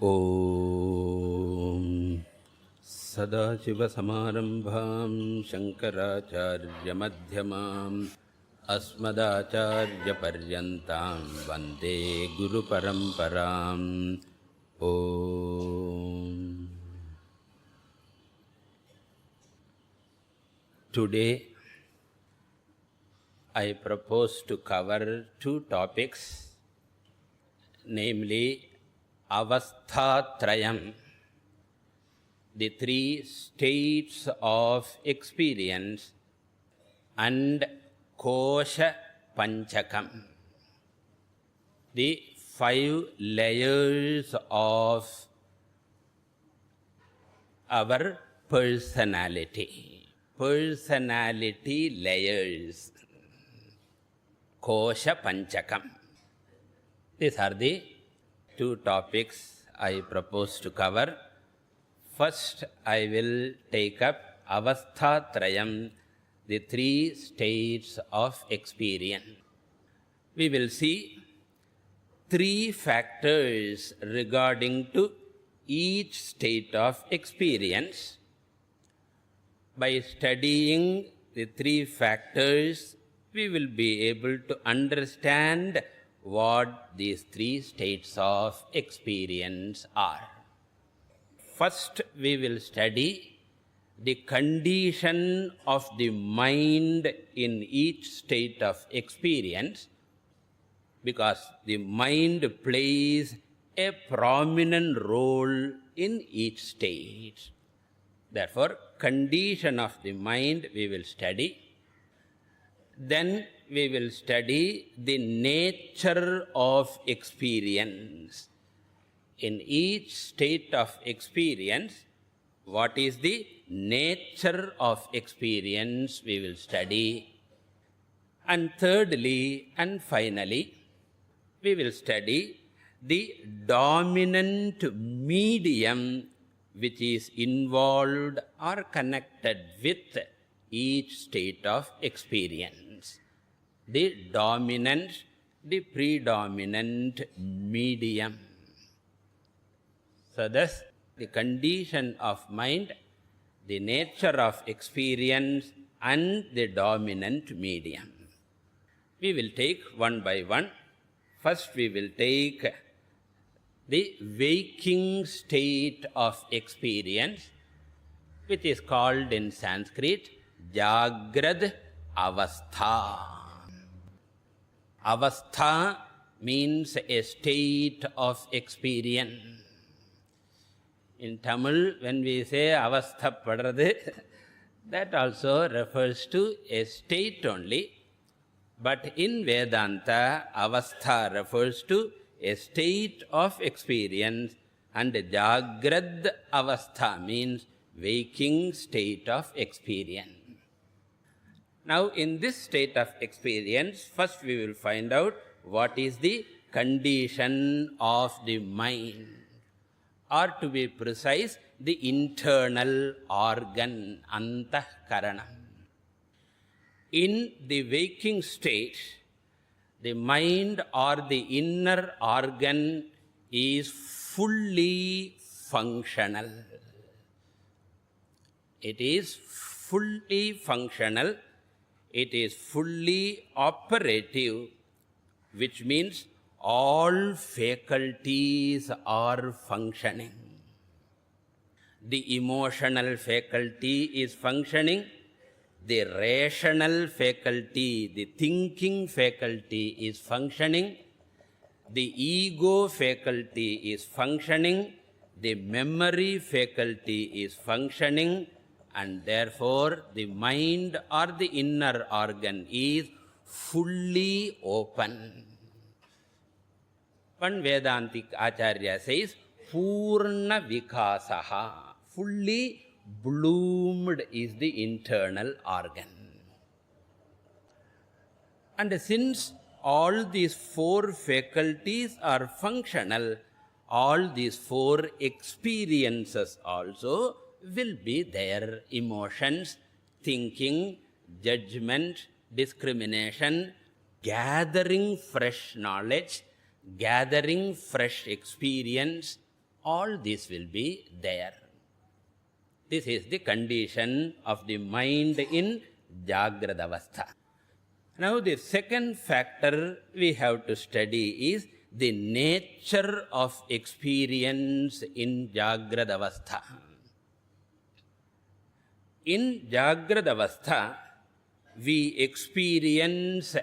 ॐ सदाशिवसमारम्भां शङ्कराचार्यमध्यमाम् अस्मदाचार्यपर्यन्तां वन्दे गुरुपरम्पराम् ॐ. Today I propose to cover two topics, namely Avastha Trayam, the three states of experience, and Kosha Panchakam, the 5 layers of our personality. Personality layers. Kosha Panchakam. These are the two topics I propose to cover. First, I will take up Avastha Trayam, the 3 states of experience. We will see 3 factors regarding to each state of experience. By studying the 3 factors, we will be able to understand what these 3 states of experience are. First, we will study the condition of the mind in each state of experience, because the mind plays a prominent role in each state. Therefore, condition of the mind we will study. Then we will study the nature of experience. In each state of experience, what is the nature of experience we will study. And thirdly and finally, we will study the dominant medium which is involved or connected with each state of experience. The dominant, the predominant medium. So thus, the condition of mind, the nature of experience, and the dominant medium. We will take one by one. First, we will take the waking state of experience, which is called in Sanskrit Jagrad Avastha. Avastha means a state of experience. In Tamil, when we say Avastha Padrathu, that also refers to a state only. But in Vedanta, Avastha refers to a state of experience, and Jagrad Avastha means waking state of experience. Now, in this state of experience, first we will find out what is the condition of the mind, or to be precise, the internal organ, Antahkaranam. In the waking state, the mind or the inner organ is fully functional. It is fully functional. It is fully operative, which means all faculties are functioning. The emotional faculty is functioning. The rational faculty, the thinking faculty is functioning. The ego faculty is functioning. The memory faculty is functioning. And therefore, the mind or the inner organ is fully open. One Vedantic Acharya says, Purna Vikasaha, fully bloomed is the internal organ. And since all these 4 faculties are functional, all these 4 experiences also will be there: emotions, thinking, judgment, discrimination, gathering fresh knowledge, gathering fresh experience, all this will be there. This is the condition of the mind in Jagrada Avastha. Now the second factor we have to study is the nature of experience in Jagrada Avastha. In Jagrada Avastha, we experience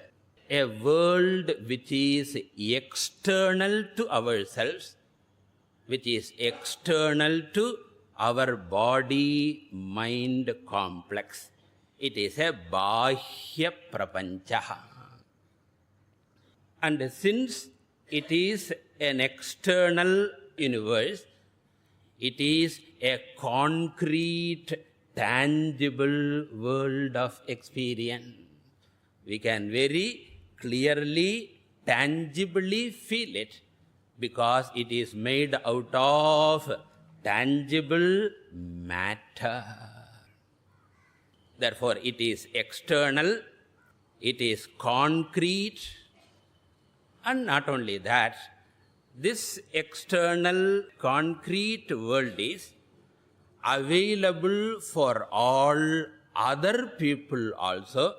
a world which is external to ourselves, which is external to our body-mind complex. It is a Bahya Prapancha. And since it is an external universe, it is a concrete, tangible world of experience. We can very clearly, tangibly feel it because it is made out of tangible matter. Therefore, it is external, it is concrete, and not only that, this external concrete world is available for all other people also.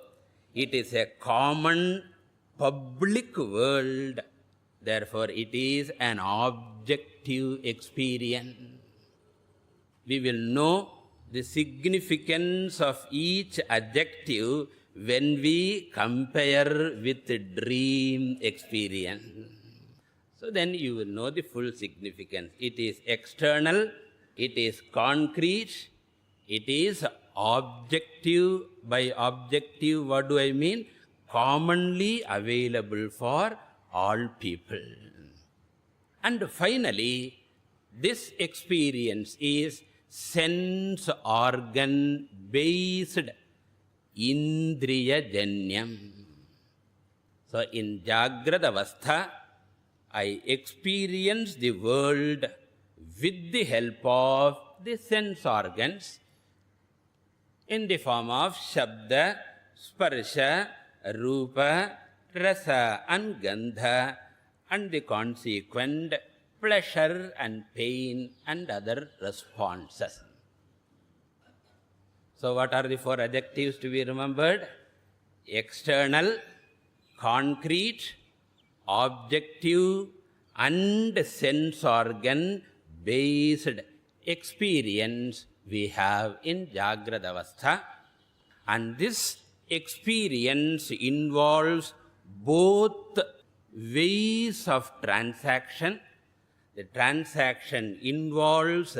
It is a common public world. Therefore, it is an objective experience. We will know the significance of each adjective when we compare with the dream experience. So then you will know the full significance. It is external, it is concrete, it is objective. By objective, what do I mean? Commonly available for all people. And finally, this experience is sense organ based, indriya janyam. So in Jagrada Avastha, I experience the world with the help of the sense organs in the form of Shabda, Sparsha, Rupa, Rasa and Gandha, and the consequent pleasure and pain and other responses. So what are the four adjectives to be remembered? External, concrete, objective and sense organ based experience we have in Jagrada Avastha. And this experience involves both ways of transaction. The transaction involves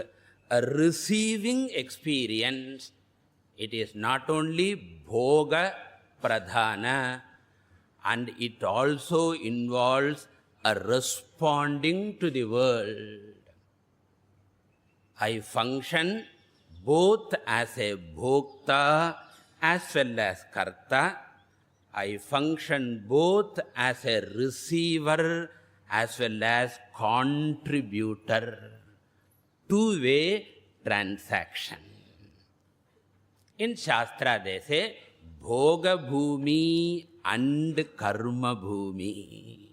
a receiving experience. It is not only bhoga pradhana, and it also involves a responding to the world. I function both as a bhokta as well as karta. I function both as a receiver as well as contributor. Two-way transaction. In Shastra they say bhoga bhumi and karma bhumi.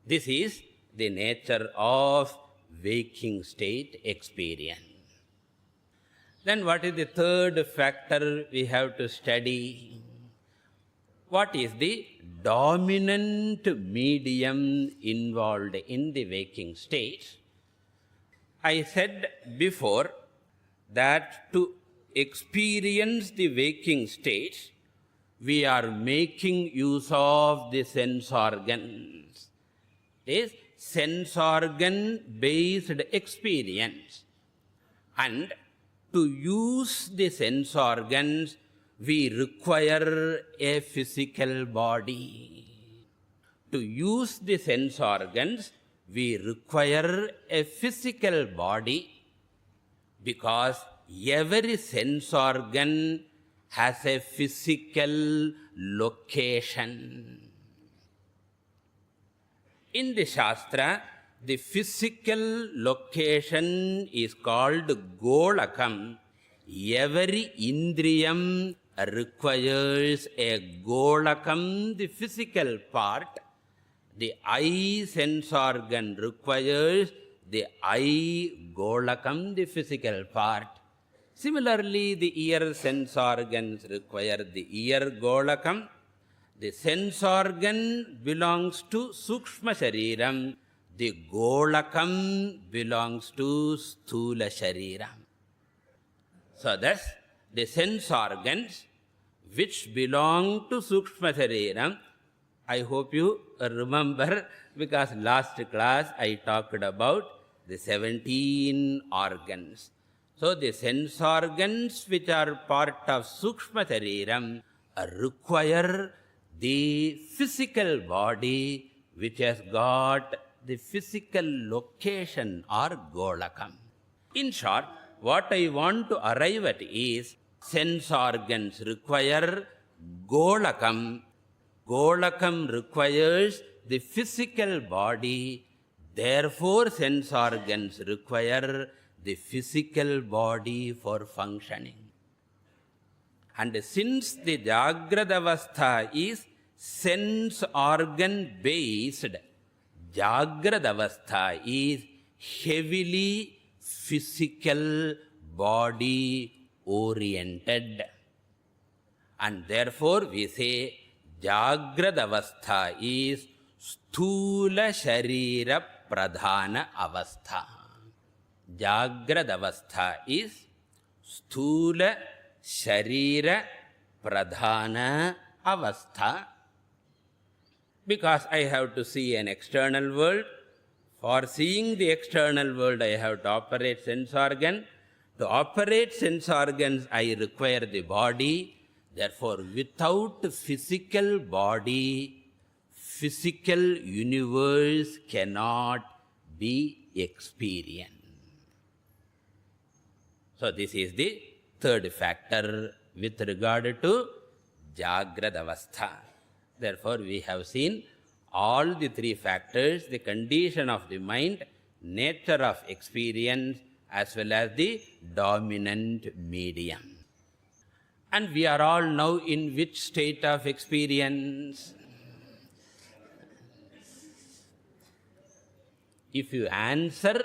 This is the nature of waking state experience. Then what is the third factor we have to study? What is the dominant medium involved in the waking state? I said before that to experience the waking state, we are making use of the sense organs. This sense organ based experience. And to use the sense organs, we require a physical body. To use the sense organs, we require a physical body because every sense organ has a physical location. In the Shastra, the physical location is called golakam. Every indriyam requires a golakam, the physical part. The eye sense organ requires the eye golakam, the physical part. Similarly, the ear sense organs require the ear golakam. The sense organ belongs to Sukshma Shariram. The golakam belongs to Sthula Shariram. So thus, the sense organs which belong to Sukshma Shariram, I hope you remember, because last class I talked about the 17 organs. So the sense organs which are part of Sukshma Shariram require the physical body which has got the physical location or golakam. In short, what I want to arrive at is sense organs require golakam. Golakam requires the physical body. Therefore, sense organs require the physical body for functioning. And since the Jagrada Avastha is sense organ based, Jagrada Avastha is heavily physical body oriented. And therefore we say Jagrada Avastha is Sthula Sharira Pradhana Avastha. Jagrada Avastha is Sthula Sharira Pradhana Avastha. Because I have to see an external world. For seeing the external world, I have to operate sense organ. To operate sense organs, I require the body. Therefore, without physical body, physical universe cannot be experienced. So this is the third factor with regard to Jagrada Avastha. Therefore, we have seen all the three factors, the condition of the mind, nature of experience, as well as the dominant medium. And we are all now in which state of experience? If you answer,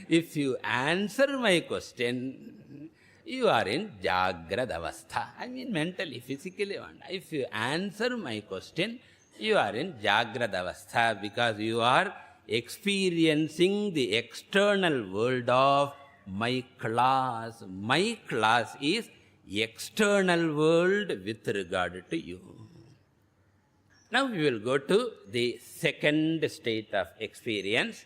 if you answer my question, you are in Jagrada Avastha. I mean mentally, physically. If you answer my question, you are in Jagrada Avastha, because you are experiencing the external world of my class. My class is external world with regard to you. Now we will go to the second state of experience.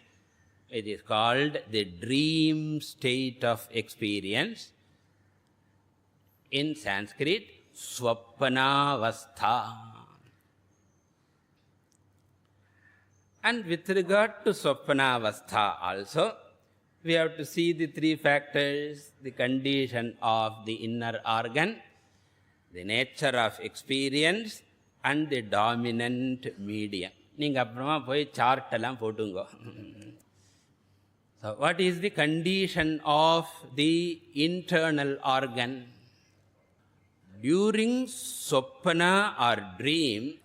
It is called the dream state of experience. In Sanskrit, Swapnavastha. And with regard to Swapnavastha also, we have to see the three factors, the condition of the inner organ, the nature of experience, and the dominant medium. Neenga apprama poi chart eல்லாம் போட்டுங்க. So what is the condition of the internal organ? During Swapna or dream,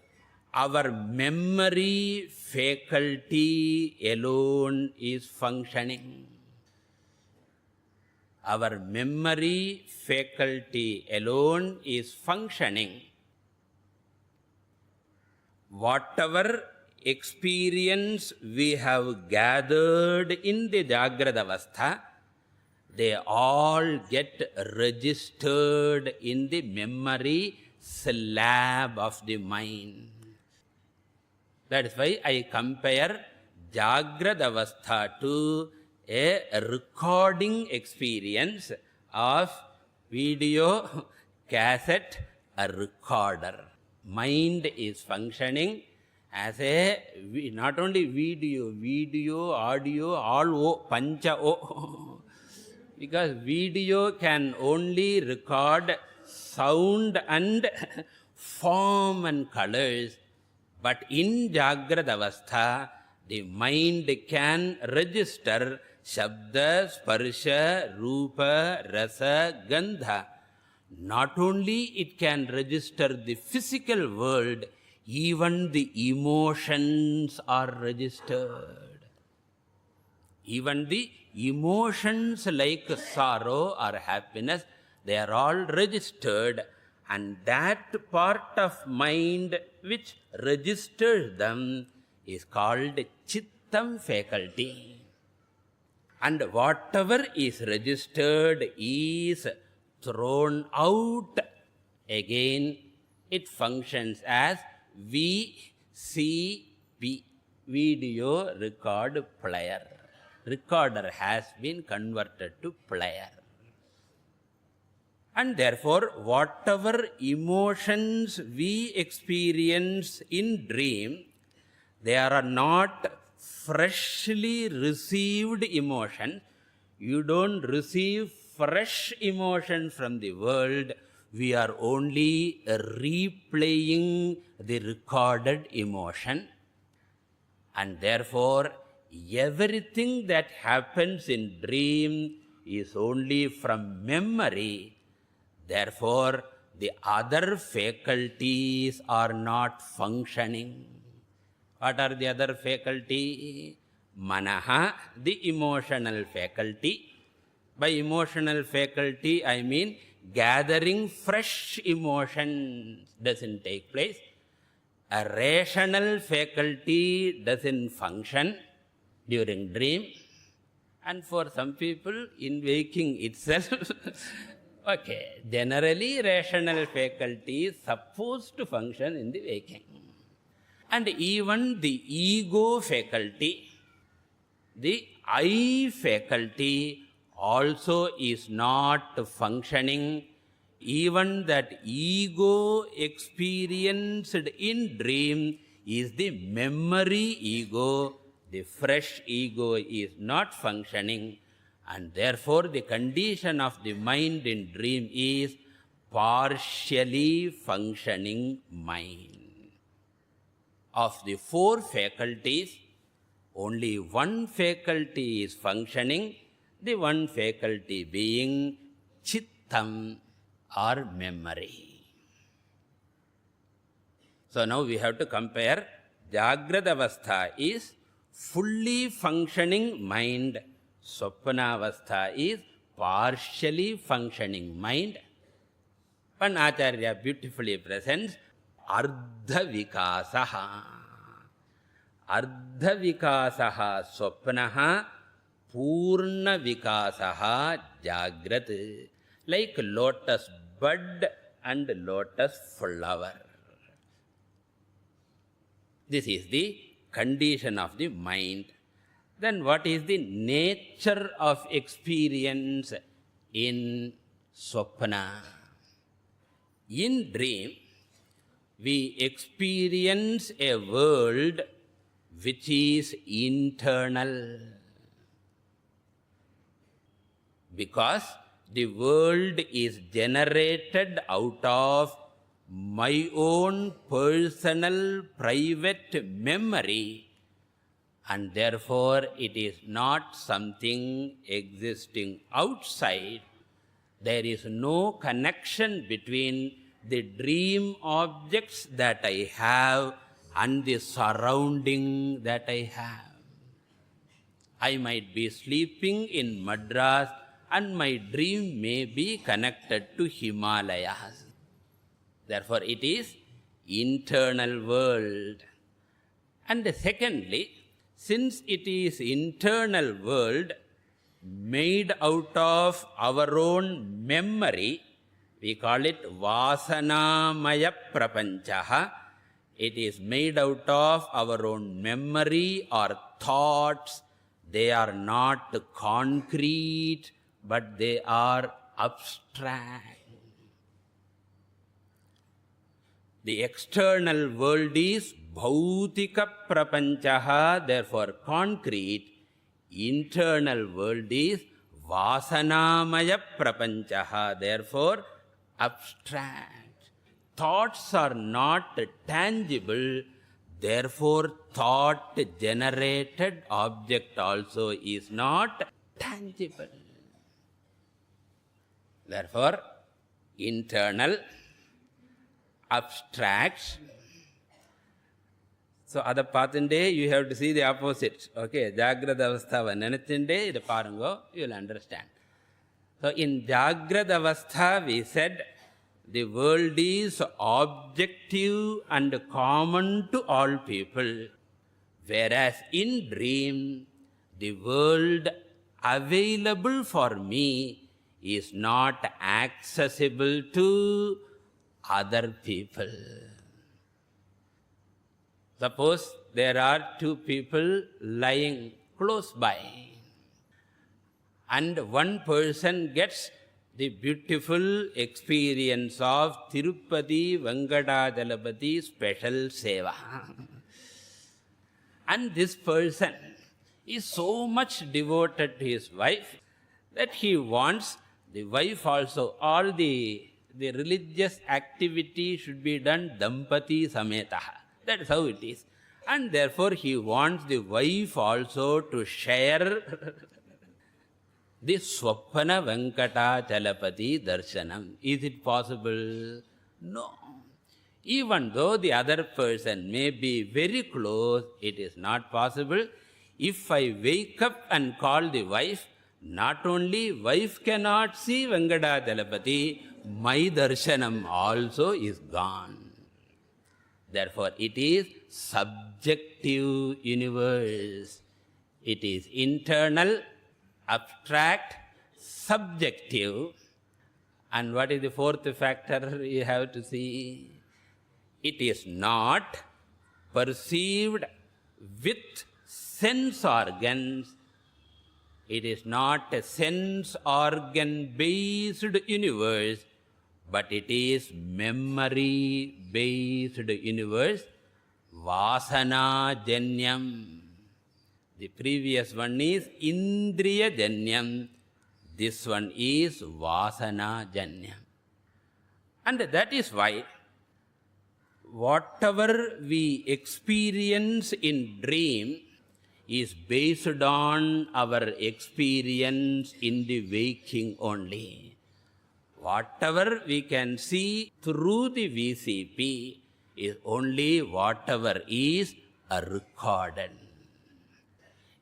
our memory faculty alone is functioning. Our memory faculty alone is functioning. Whatever experience we have gathered in the Jagrada Avastha, they all get registered in the memory slab of the mind. That is why I compare Jagrada Avastha to a recording experience of video, cassette, a recorder. Mind is functioning as a, not only video, audio, all O, Pancha O. Because video can only record sound and form and colors. But in Jagrada Avastha, the mind can register Shabda, Sparsha, Rupa, Rasa, Gandha. Not only it can register the physical world, even the emotions are registered. Even the emotions like sorrow or happiness, they are all registered, and that part of mind which registers them is called chittam faculty. And whatever is registered is thrown out. Again, it functions as VCP, video record player. Recorder has been converted to player. And therefore, whatever emotions we experience in dream, they are not freshly received emotion. You don't receive fresh emotion from the world. We are only replaying the recorded emotion. And therefore, everything that happens in dream is only from memory. Therefore, the other faculties are not functioning. What are the other faculty? Manaha, the emotional faculty. By emotional faculty, I mean gathering fresh emotions doesn't take place. A rational faculty doesn't function during dream. And for some people, in waking itself, okay, generally rational faculty is supposed to function in the waking. And even the ego faculty, the I faculty also is not functioning. Even that ego experienced in dream is the memory ego. The fresh ego is not functioning. And therefore, the condition of the mind in dream is partially functioning mind. Of the four faculties, only one faculty is functioning, the one faculty being chittam or memory. So now we have to compare. Jagrata Avastha is fully functioning mind. Swapna Avastha is partially functioning mind. One Acharya beautifully presents Ardha Vikasaha. Ardha Vikasaha Swapnaha, Purna Vikasaha Jagrat. Like lotus bud and lotus flower. This is the condition of the mind. Then what is the nature of experience in Swapna? In dream, we experience a world which is internal. Because the world is generated out of my own personal private memory, and therefore it is not something existing outside. There is no connection between the dream objects that I have and the surrounding that I have. I might be sleeping in Madras and my dream may be connected to Himalayas. Therefore, it is internal world. And secondly, since it is internal world made out of our own memory, we call it Vasanamaya Prapanchaha. It is made out of our own memory or thoughts. They are not concrete, but they are abstract. The external world is Bhautika Prapanchaha, therefore concrete. Internal world is Vasanamaya Prapanchaha, therefore abstract. Thoughts are not tangible, therefore thought-generated object also is not tangible. Therefore, internal, abstract, So, அதை பார்த்துட்டே you have to see the opposite. Okay, Jagrada Avastha நினைச்சுட்டே இதை பாருங்க, you will understand. So, in Jagrada Avastha we said the world is objective and common to all people, whereas in dream the world available for me is not accessible to other people. Suppose there are two people lying close by, and one person gets the beautiful experience of Tirupati Venkadajalapati special seva. And this person is so much devoted to his wife that he wants the wife also, all the religious activity should be done Dampati Sametaha. That is how it is. And therefore he wants the wife also to share the Swapana Venkatachalapati Darshanam. Is it possible? No. Even though the other person may be very close, it is not possible. If I wake up and call the wife, not only wife cannot see Venkatachalapati, my darshanam also is gone. Therefore, it is subjective universe. It is internal, abstract, subjective. And what is the fourth factor you have to see? It is not perceived with sense organs. It is not a sense organ based universe, but it is memory based universe, vasana janyam. The previous one is indriya janyam, this one is vasana janyam. And that is why whatever we experience in dream is based on our experience in the waking only. Whatever we can see through the VCP is only whatever is recorded.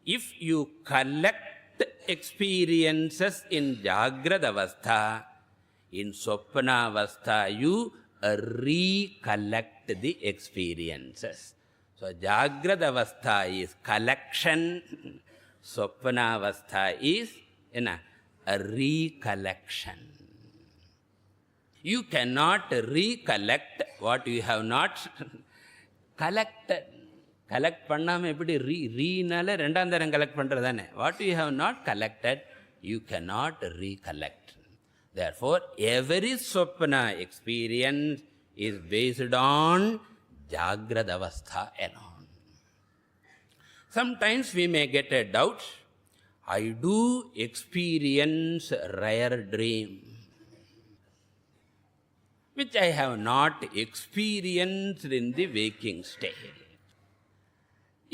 If you collect experiences in Jagrada Avastha, in Swapana Avastha you recollect the experiences. So, Jagrada Avastha is collection, Swapana Avastha is a recollection. You cannot recollect what you have not collected. Collect பண்ணாம எப்படி ரீனால ரெண்டாம் தரம் collect பண்றதானே. What you have not collected, you cannot recollect. Therefore, every Swapana experience is based on Jagrada Avastha alone. Sometimes we may get a doubt. I do experience rare dream, which I have not experienced in the waking state.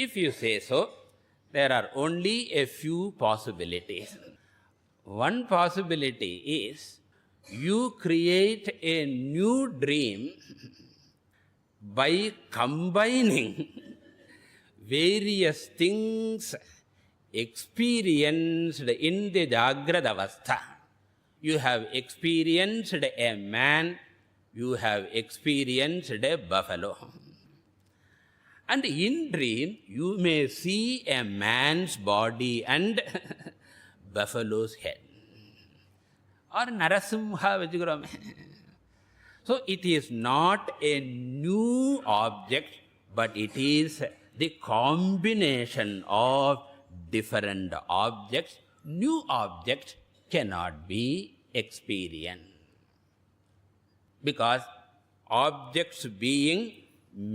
If you say so, there are only a few possibilities. One possibility is you create a new dream by combining various things experienced in the Jagrada Avastha. You have experienced a man, you have experienced a buffalo. And in dream, you may see a man's body and buffalo's head. Or Narasimha vechikrom. So it is not a new object, but it is the combination of different objects. New objects cannot be experienced. Because objects being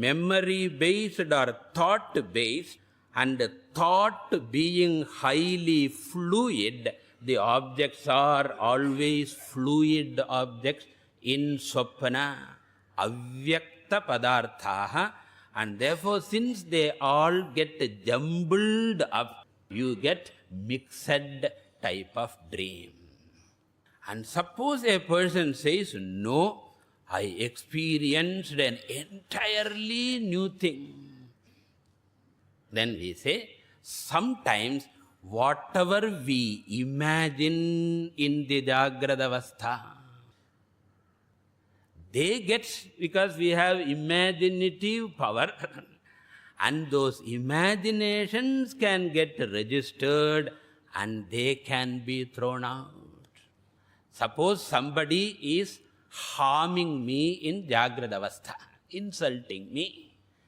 memory based or thought based, and thought being highly fluid, the objects are always fluid objects in Swapana, avyakta padarthaha, and therefore since they all get jumbled up, you get mixed type of dream. And suppose a person says, no, I experienced an entirely new thing. Then we say, sometimes whatever we imagine in the Jagrata Avastha, they get, because we have imaginative power, and those imaginations can get registered and they can be thrown out. Suppose somebody is harming me in Jagrata Avastha, insulting me,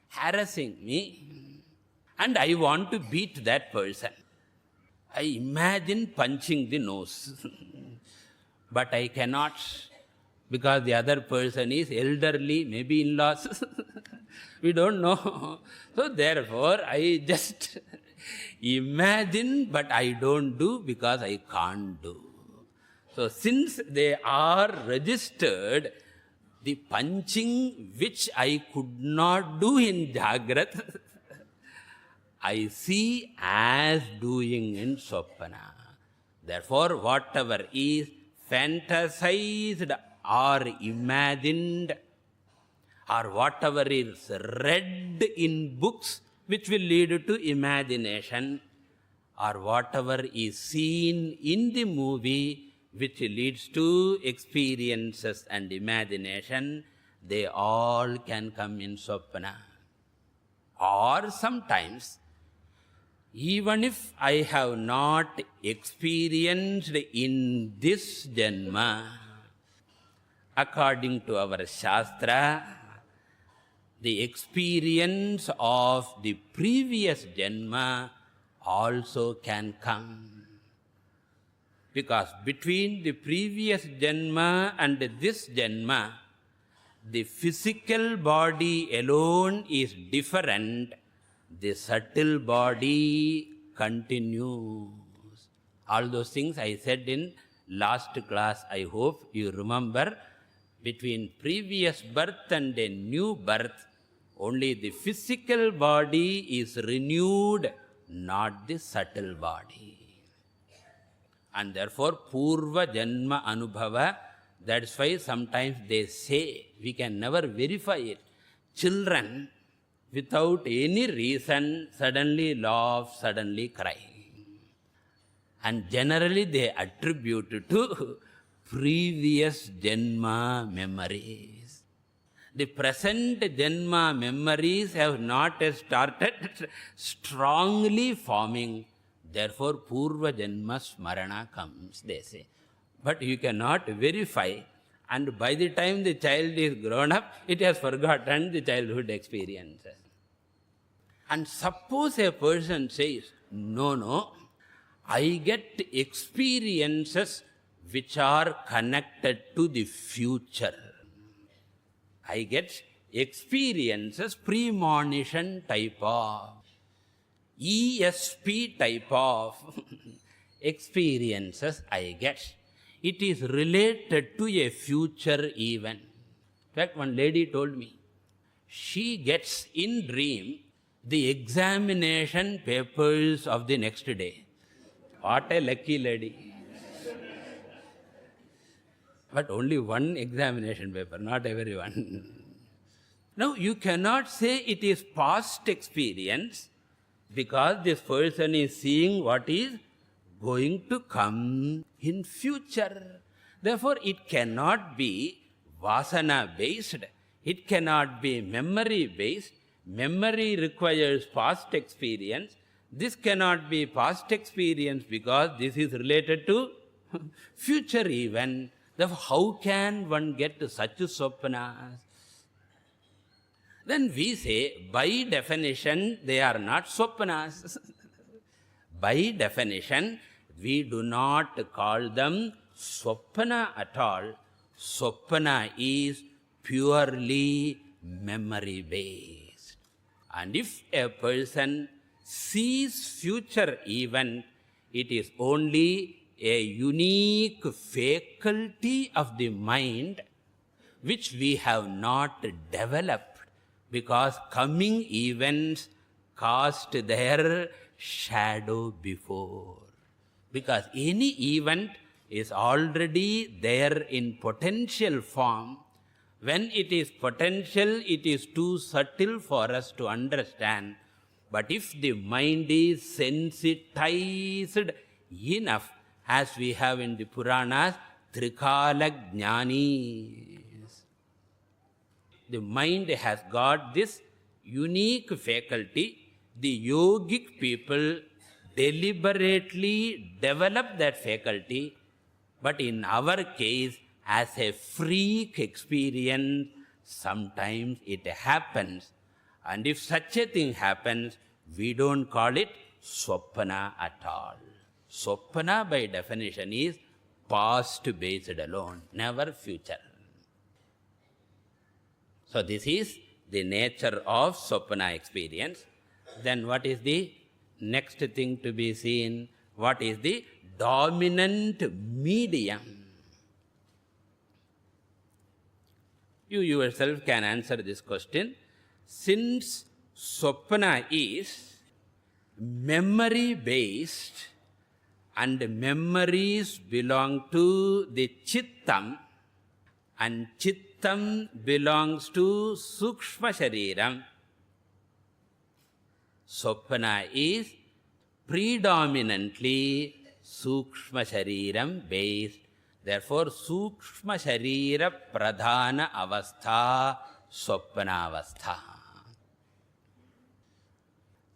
harassing me, and I want to beat that person. I imagine punching the nose, but I cannot, because the other person is elderly, maybe in-laws. We don't know. So therefore, I just imagine, but I don't do because I can't do. So since they are registered, the punching which I could not do in Jagrat, I see as doing in Swapana. Therefore, whatever is fantasized or imagined, or whatever is read in books which will lead to imagination, or whatever is seen in the movie which leads to experiences and imagination, they all can come in Swapana. Or sometimes, even if I have not experienced in this Janma, according to our Shastra, the experience of the previous Janma also can come. Because between the previous Janma and this Janma, the physical body alone is different, the subtle body continues. All those things I said in last class, I hope you remember. Between previous birth and a new birth, only the physical body is renewed, not the subtle body. And therefore, Purva Janma Anubhava, that's why sometimes they say, we can never verify it, children without any reason suddenly laugh, suddenly cry. And generally they attribute to previous Janma memories. The present Janma memories have not yet started strongly forming. Therefore, Purva Janma Smarana comes, they say. But you cannot verify, and by the time the child is grown up, it has forgotten the childhood experiences. And suppose a person says, no, I get experiences which are connected to the future. I get experiences, premonition type of, ESP type of experiences I get. It is related to a future event. In fact, one lady told me, she gets in dream the examination papers of the next day. What a lucky lady. But only one examination paper, not everyone. Now, you cannot say it is past experience, because this person is seeing what is going to come in future. Therefore, it cannot be vasana-based. It cannot be memory-based. Memory requires past experience. This cannot be past experience because this is related to future event. Therefore, how can one get such swapanas? Then we say, by definition, they are not swapanas. By definition, we do not call them swapana at all. Swapana is purely memory-based. And if a person sees future event, it is only a unique faculty of the mind which we have not developed, because coming events cast their shadow before. Because any event is already there in potential form. When it is potential, it is too subtle for us to understand. But if the mind is sensitized enough, as we have in the Puranas, Trikala Jnanis, the mind has got this unique faculty. The yogic people deliberately develop that faculty, but in our case, as a freak experience, sometimes it happens. And if such a thing happens, we don't call it Swapana at all. Swapana by definition is past based alone, never future. So this is the nature of Swapana experience. Then what is the next thing to be seen? What is the dominant medium? You yourself can answer this question. Since Swapana is memory based and memories belong to the Chittam and Chittam belongs to Sukshma Shariram, Swapana is predominantly Sukshma Shariram based. Therefore, Sukshma Sharira Pradhana Avastha, Swapana Avastha.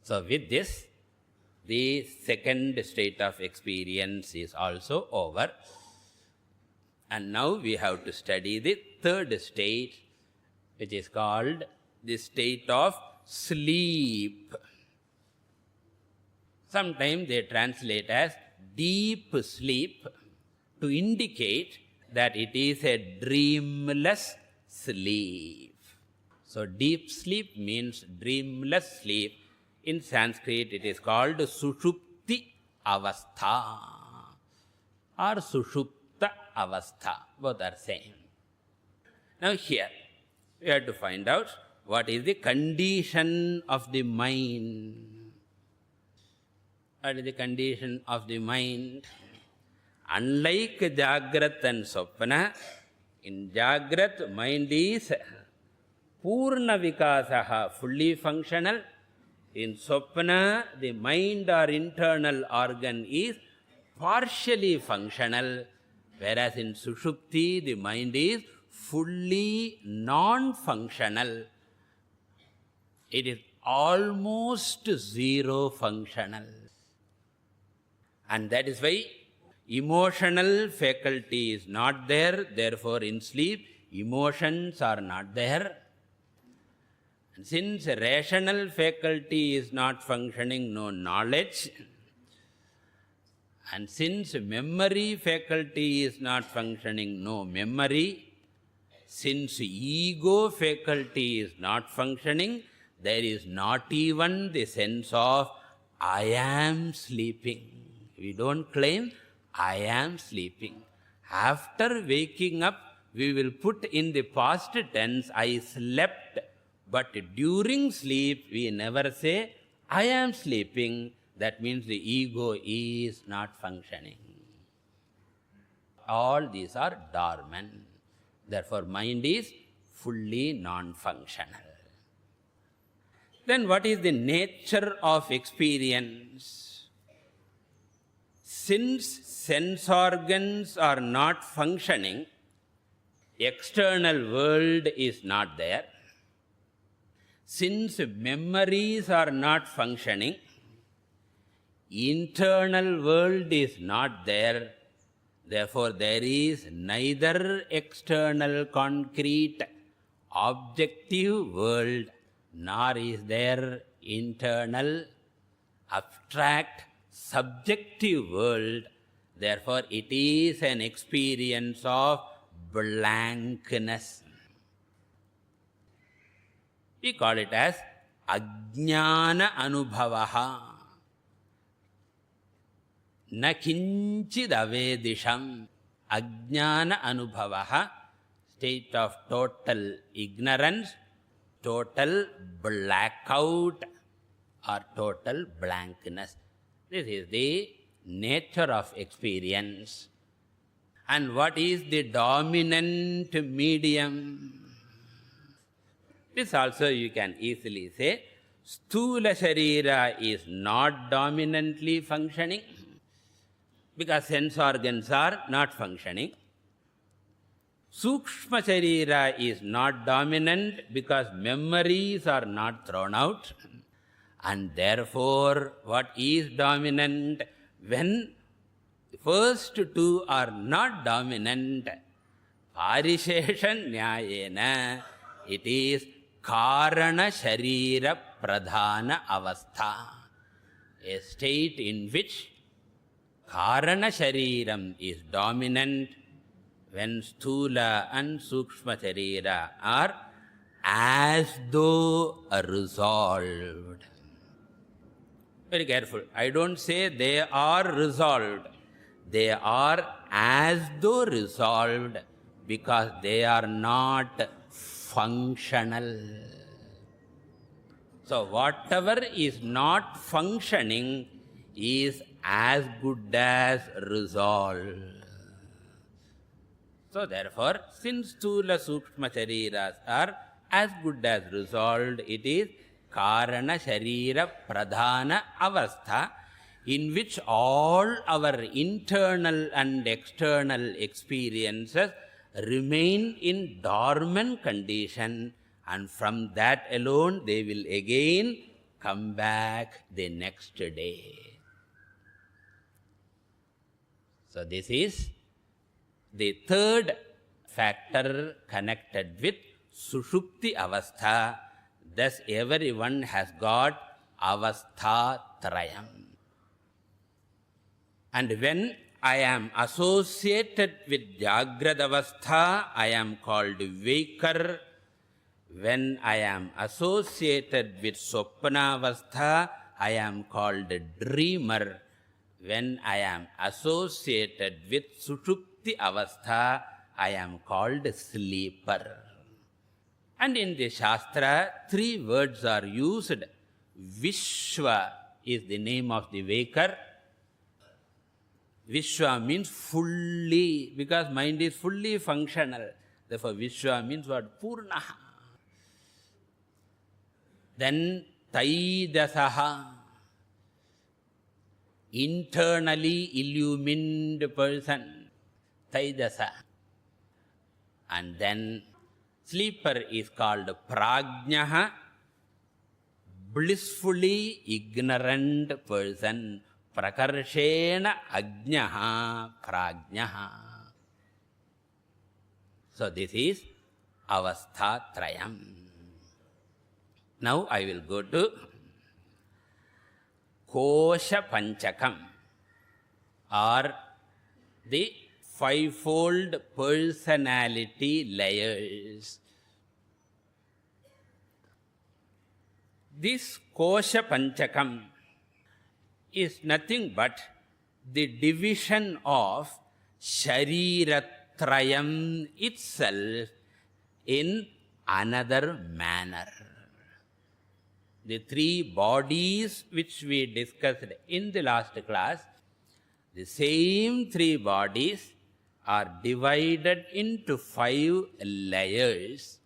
So with this, the second state of experience is also over. And now we have to study the third state, which is called the state of sleep. Sometimes they translate as deep sleep to indicate that it is a dreamless sleep. So deep sleep means dreamless sleep. In Sanskrit, it is called Sushupti Avastha or Sushupta Avastha. Both are same. Now here, we have to find out what is the condition of the mind. What is the condition of the mind? Unlike Jagrat and Swapana, in Jagrat, mind is Purna Vikasaha, fully functional. In Swapana, the mind or internal organ is partially functional, whereas in Sushupti, the mind is fully non-functional. It is almost zero functional. And that is why emotional faculty is not there. Therefore, in sleep, emotions are not there. And since rational faculty is not functioning, no knowledge. And since memory faculty is not functioning, no memory. Since ego faculty is not functioning, there is not even the sense of I am sleeping. We don't claim I am sleeping. After waking up, we will put in the past tense, I slept. But during sleep, we never say, I am sleeping. That means the ego is not functioning. All these are dormant. Therefore, mind is fully non-functional. Then what is the nature of experience? Since sense organs are not functioning, external world is not there. Since memories are not functioning, internal world is not there. Therefore, there is neither external concrete objective world, nor is there internal abstract subjective world. Therefore, it is an experience of blankness. We call it as Ajnana Anubhavaha. Na kinchid avedisham. Ajnana Anubhavaha, state of total ignorance, total blackout or total blankness. This is the nature of experience. And what is the dominant medium? This also you can easily say, Sthula Sharira is not dominantly functioning because sense organs are not functioning. Sukshma Sharira is not dominant because memories are not thrown out. And therefore, what is dominant? When the first two are not dominant, Parisheshan Nyayena, it is Karana Sharira Pradhana Avastha, a state in which Karana Shariram is dominant when Sthula and Sukshma Sharira are as though resolved. Very careful. I don't say they are resolved. They are as though resolved because they are not functional. So whatever is not functioning is as good as resolved. So therefore, since Sthula Sukshma Shariras are as good as resolved, it is Karana Sharira Pradhana Avastha, in which all our internal and external experiences remain in dormant condition, and from that alone they will again come back the next day. So this is the third factor connected with Sushupti Avastha. Thus everyone has got Avastha Trayam. And when I am associated with Jagrad Avastha, I am called Waker. When I am associated with Swapna Avastha, I am called Dreamer. When I am associated with Sushupti Avastha, I am called Sleeper. And in the Shastra, 3 words are used. Vishwa is the name of the Waker. Vishwa means fully, because mind is fully functional. Therefore, Vishwa means what? Purnaha. Then Taidasaha, internally illumined person. Taidasa. And then sleeper is called Prajnaha, blissfully ignorant person. Prakarshena Ajnaha Prajnaha. So this is Avastha Trayam. Now I will go to Kosha Panchakam, or the 5-fold personality layers. This Kosha Panchakam is nothing but the division of Shariratrayam itself in another manner. The 3 bodies which we discussed in the last class, the same 3 bodies are divided into 5 layers.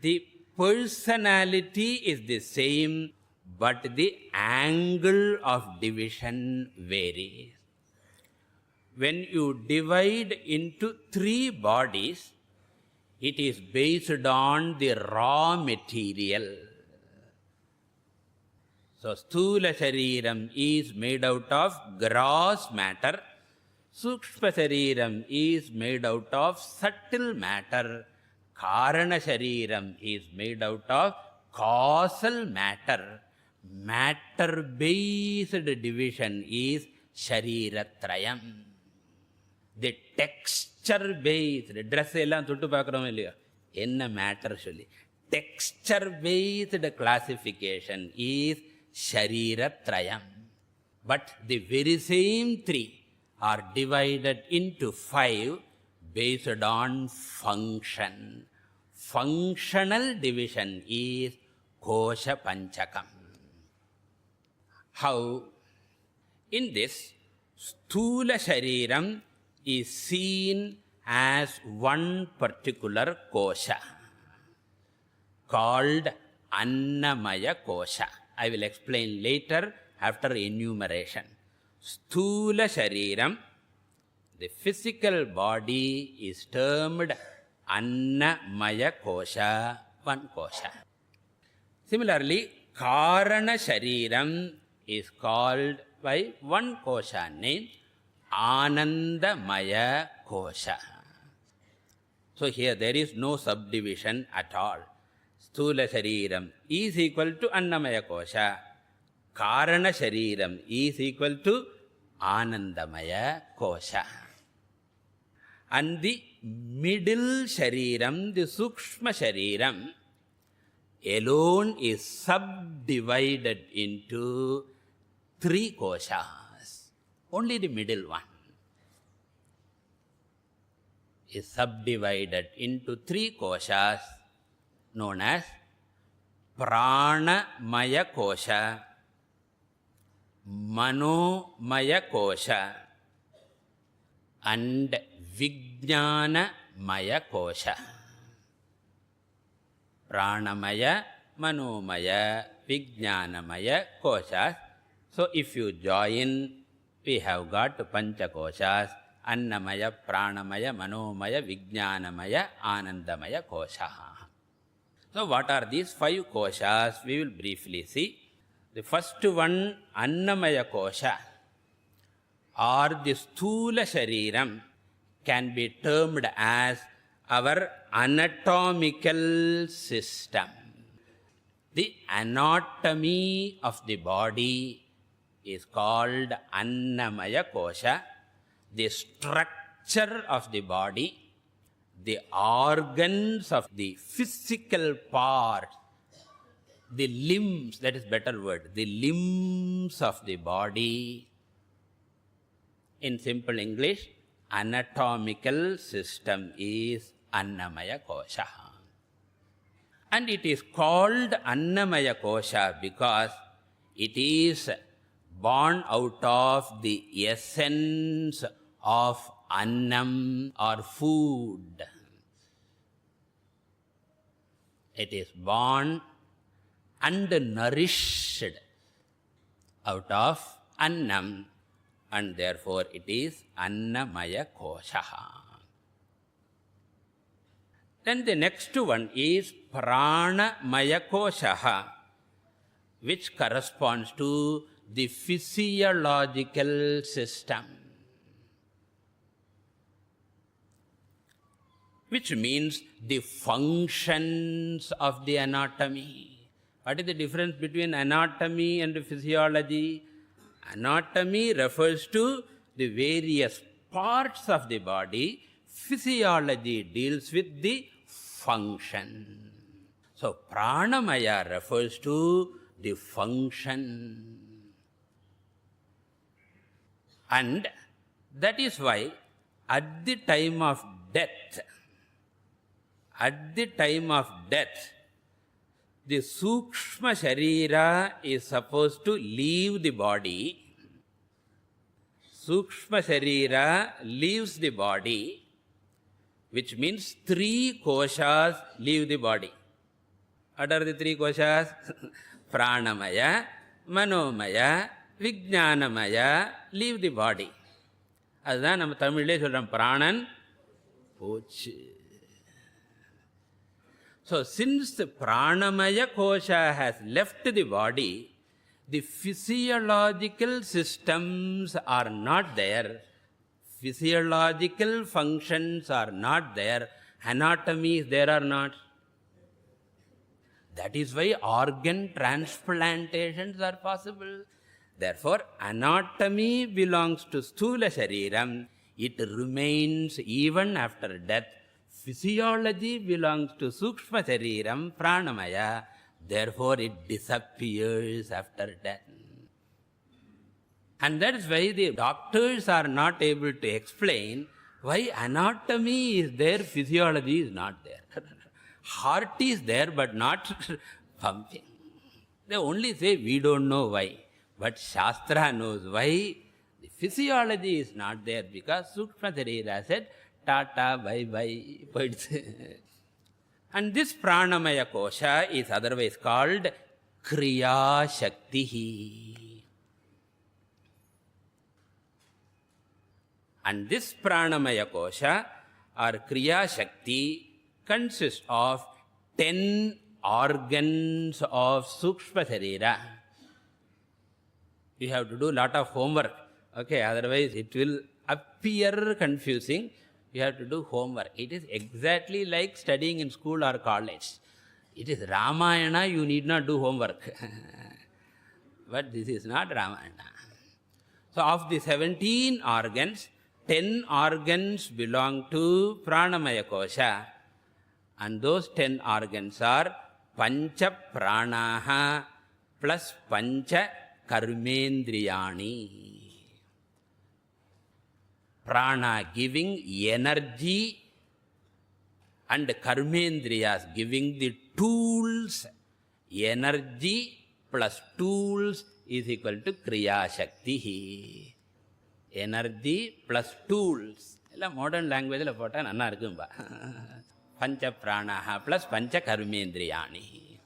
The personality is the same, but the angle of division varies. When you divide into 3 bodies, it is based on the raw material. So, Sthula Shariram is made out of gross matter. Sukshma Shariram is made out of subtle matter. Karana Shariram is made out of causal matter. Matter-based division is Shariratrayam. The texture-based, dress எல்லாம் தொட்டு பார்க்குறோம் இல்லையா, என்ன matter சொல்லி, texture-based classification is Shariratrayam. But the very same 3 are divided into 5 based on function. Functional division is Kosha Panchakam. How? In this, Sthula Shariram is seen as one particular Kosha called Annamaya Kosha. I will explain later after enumeration. Sthula Shariram, the physical body is termed Annamaya Kosha, one Kosha. Similarly, Karana Shariram is called by one Kosha named Anandamaya Kosha. So here there is no subdivision at all. Sthula Shariram is equal to Annamaya Kosha. Karana Shariram is equal to Anandamaya Kosha. And the middle Shariram, the Sukshma Shariram, alone is subdivided into 3 koshas. Only the middle one is subdivided into 3 koshas known as Pranamaya Kosha, Manomaya Kosha, and Vijnanamaya Kosha. Pranamaya, Manomaya, Vijnanamaya Koshas. So if you join, we have got Pancha Koshas: Annamaya, Pranamaya, Manomaya, Vijnanamaya, Anandamaya Kosha. So what are these 5 koshas? We will briefly see. The first one, Annamaya Kosha, or the Sthula Shariram, can be termed as our anatomical system. The anatomy of the body is called Annamaya Kosha. The structure of the body, the organs of the physical parts, the limbs, that is better word, the limbs of the body. In simple English, anatomical system is Annamaya Kosha. And it is called Annamaya Kosha because it is born out of the essence of Annam or food. It is born and nourished out of Annam, and therefore it is Annamaya Kosha. Then the next one is Pranamaya Kosha, which corresponds to the physiological system, which means the functions of the anatomy. What is the difference between anatomy and physiology? Anatomy refers to the various parts of the body. Physiology deals with the function. So Pranamaya refers to the function. And that is why at the time of death, the Sukshma Sharira is supposed to leave the body. Sukshma Sharira leaves the body, which means 3 koshas leave the body. What are the 3 koshas? Pranamaya, Manomaya, Vijnanamaya leave the body. அதுதான் நம்ம தமிழிலே சொல்கிறோம், பிராணன் போச்சு. So since the Pranamaya Kosha has left the body, the physiological systems are not there. Physiological functions are not there. Anatomy is there or not? That is why organ transplantations are possible. Therefore, anatomy belongs to Sthula Shariram. It remains even after death. Physiology belongs to Sukshma Shariram, Pranamaya. Therefore, it disappears after death. And that is why the doctors are not able to explain why anatomy is there, physiology is not there. Heart is there but not pumping. They only say, we don't know why. But Shastra knows why. The physiology is not there because Sukshma Sharira said, Tata, bye-bye. And this Pranamaya Kosha is otherwise called Kriya Shakti. And this Pranamaya Kosha or Kriya Shakti consists of 10 organs of Sukshma Sharira. You have to do a lot of homework. Okay, otherwise it will appear confusing. You have to do homework. It is exactly like studying in school or college. It is Ramayana, you need not do homework. But this is not Ramayana. So of the 17 organs, 10 organs belong to Pranamaya Kosha. And those 10 organs are Pancha Pranaha plus Pancha Karmendriyani. Prana giving energy and Karmendriyas giving the tools. Energy plus tools is equal to Kriya Shakti. Energy plus tools. Modern language la pota nanna irukkumba. Pancha Pranaha plus Pancha Karmendriyani.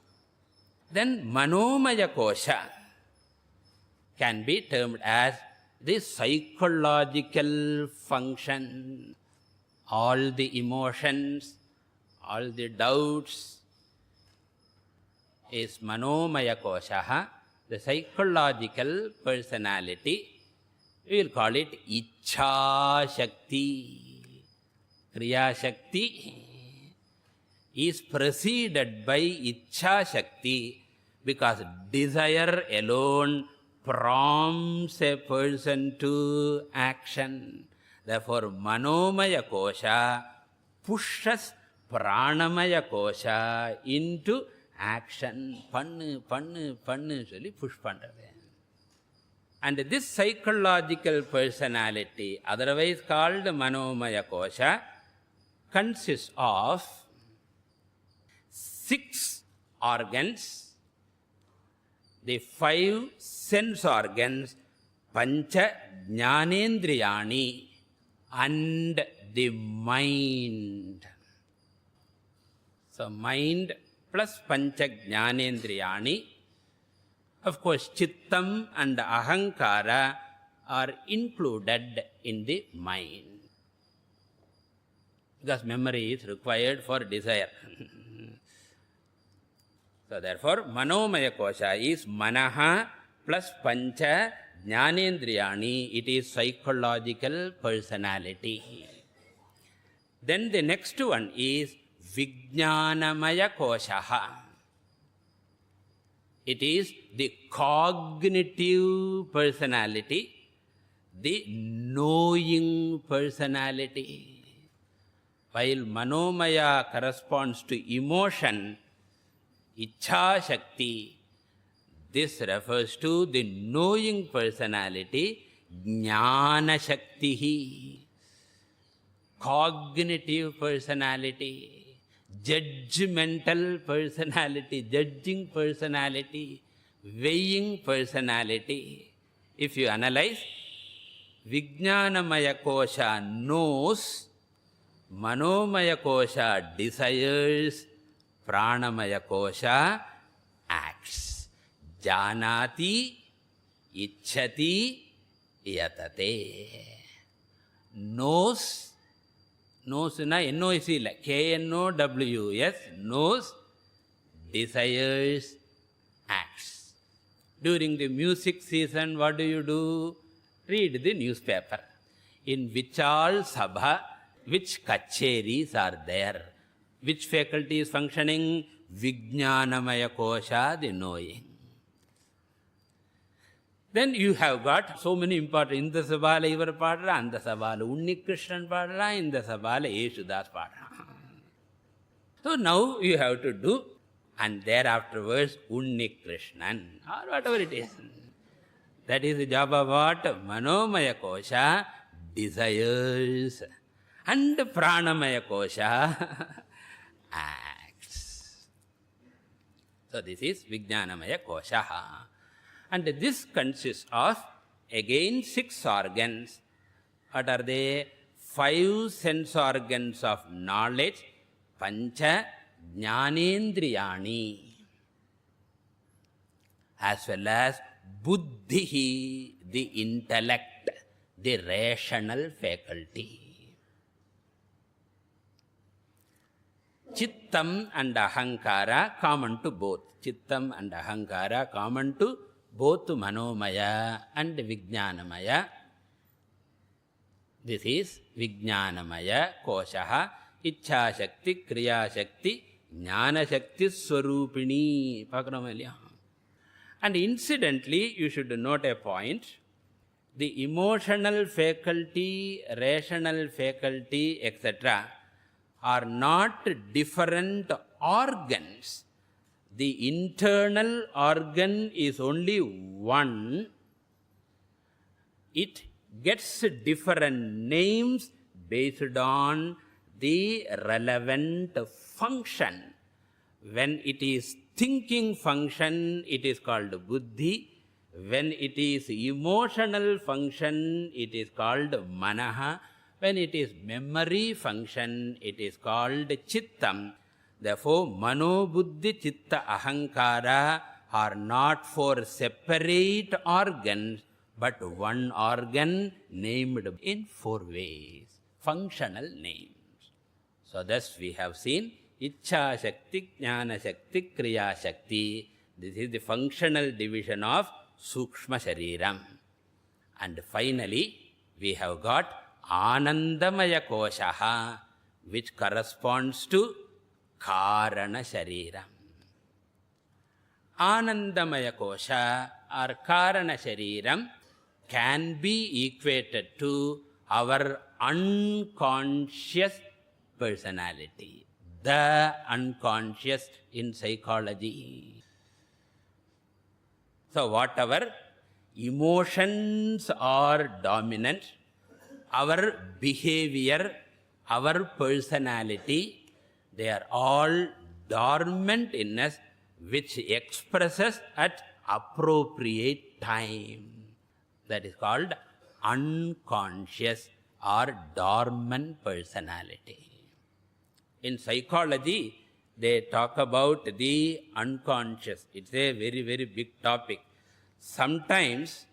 Then Manomaya Kosha can be termed as the psychological function. All the emotions, all the doubts is Manomaya Kosha, the psychological personality. We will call it Ichha Shakti. Kriya Shakti is preceded by Ichha Shakti because desire alone prompts a person to action. Therefore, Manomaya Kosha pushes Pranamaya Kosha into action. Pannu, சொல்லி push பண்றது. And this psychological personality, otherwise called Manomaya Kosha, consists of 6 organs. The 5 sense organs, Pancha Jnanendriyani, and the mind. So, mind plus Pancha Jnanendriyani. Of course, Chittam and Ahankara are included in the mind. Because memory is required for desire. So, therefore, Manomaya Kosha is Manaha plus Pancha Jnanendriyani. It is psychological personality. Then the next one is Vijnanamaya Kosha. It is the cognitive personality, the knowing personality. While Manomaya corresponds to emotion, Ichha Shakti, this refers to the knowing personality, Jnana Shakti, cognitive personality, judgmental personality, judging personality, weighing personality. If you analyze, Vijnanamaya Kosha knows, Manomaya Kosha desires, Pranamaya Kosha acts. Janati, Ichhati, Yatate. Knows, knows na N-O-S, K-N-O-W-S, knows, desires, acts. During the music season, what do? Read the newspaper. In which all sabha, which kacheris are there? Which faculty is functioning? Vijnanamaya Kosha, the knowing. Then you have got so many important. Inda sabala ivar padra, anda sabala Unnikrishnan padra, inda sabala Yeshudas padra. So now you have to do, and thereafterwards Unnikrishnan, or whatever it is. That is the job of what? Manomaya Kosha desires, and Pranamaya Kosha acts. So this is Vijnanamaya Kosha. And this consists of, again, 6 organs. What are they? 5 sense organs of knowledge, Pancha jnanendriyani, as well as buddhihi, the intellect, the rational faculty. Chittam and ahankara common to both. Chittam and ahankara common to both manomaya and vijnanamaya. This is vijnanamaya koshaha, ichha shakti, kriya shakti, jnana shakti swarupini. And incidentally, you should note a point. The emotional faculty, rational faculty, etc. are not different organs. The internal organ is only one. It gets different names based on the relevant function. When it is thinking function, it is called buddhi. When it is emotional function, it is called manaha. When it is memory function, it is called chittam. Therefore, mano, buddhi, chitta, ahankara are not for separate organs, but one organ named in 4 ways, functional names. So thus we have seen Ichha Shakti, Jnana Shakti, Kriya Shakti. This is the functional division of Sukshma Shariram. And finally, we have got Anandamaya Koshaha, which corresponds to Karana Shariram. Anandamaya Kosha or Karana Shariram can be equated to our unconscious personality, the unconscious in psychology. So whatever emotions are dominant, our behavior, our personality, they are all dormant in us, which expresses at appropriate time. That is called unconscious or dormant personality. In psychology, they talk about the unconscious. It's a very, very big topic. Sometimes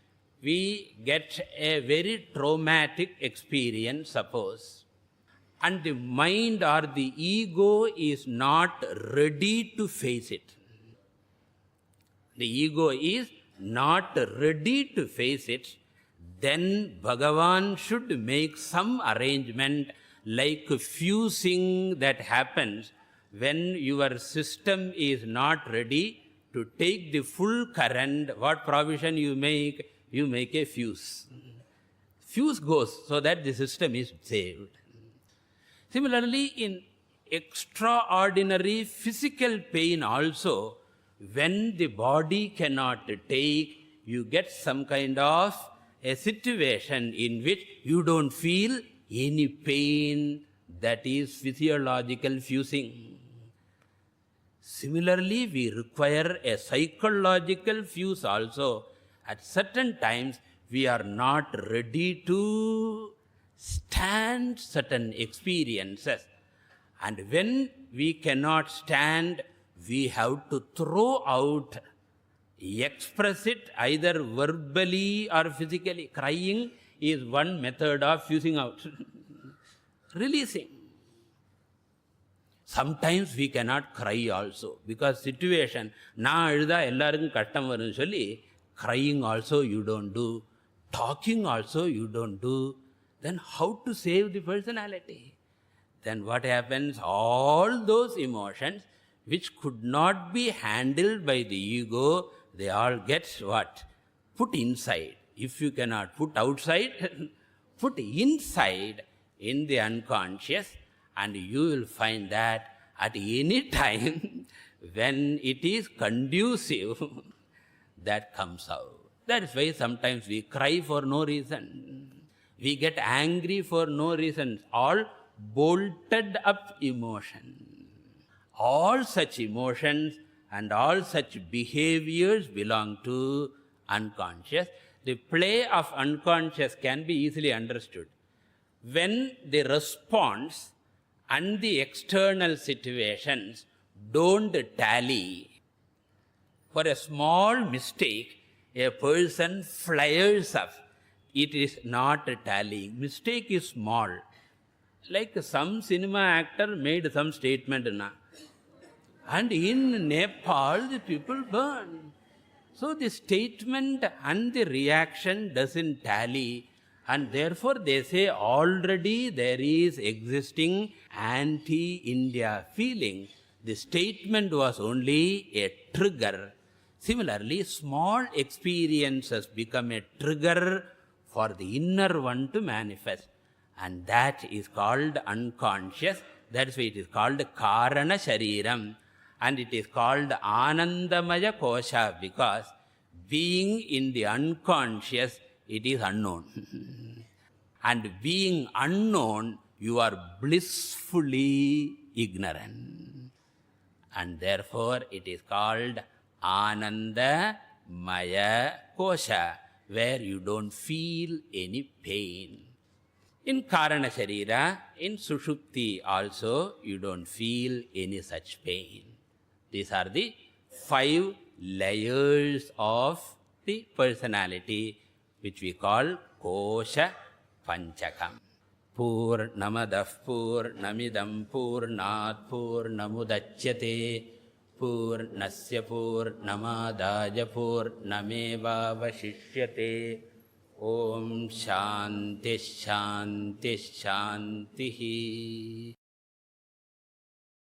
we get a very traumatic experience, suppose, and the mind or the ego is not ready to face it. The ego is not ready to face it. Then Bhagavan should make some arrangement like fusing that happens when your system is not ready to take the full current. What provision you make? You make a fuse. Fuse goes so that the system is saved. Similarly, in extraordinary physical pain also, when the body cannot take, you get some kind of a situation in which you don't feel any pain. That is physiological fusing. Similarly, we require a psychological fuse also. At certain times, we are not ready to stand certain experiences. And when we cannot stand, we have to throw out, express it either verbally or physically. Crying is one method of fusing out. Releasing. Sometimes we cannot cry also because situation, na aழுதா எல்லாருக்கும் கஷ்டம் வரும் சொல்லி, crying also you don't do, talking also you don't do. Then how to save the personality? Then what happens? All those emotions which could not be handled by the ego, they all get what? Put inside. If you cannot put outside, put inside in the unconscious, and you will find that at any time when it is conducive, that comes out. That is why sometimes we cry for no reason. We get angry for no reason. All bolted up emotion. All such emotions and all such behaviors belong to unconscious. The play of unconscious can be easily understood. When the response and the external situations don't tally. For a small mistake, a person flares up. It is not tallying. Mistake is small. Like some cinema actor made some statement, and in Nepal the people burn. So the statement and the reaction doesn't tally, and therefore they say already there is existing anti-India feeling. The statement was only a trigger. Similarly, small experiences become a trigger for the inner one to manifest. And that is called unconscious. That's why it is called Karana Shariram. And it is called Anandamaya Kosha, because being in the unconscious, it is unknown. And being unknown, you are blissfully ignorant. And therefore it is called Anandamaya Kosha, where you don't feel any pain. In Karana Sharira, in Sushupti also, you don't feel any such pain. These are the 5 layers of the personality, which we call Kosha Panchakam. Purnamadah Purnamidam Purnat Purnamudachyate Purnasya Purnamadaya Purnamevavashishyate. Om Shanti Shanti Shanti.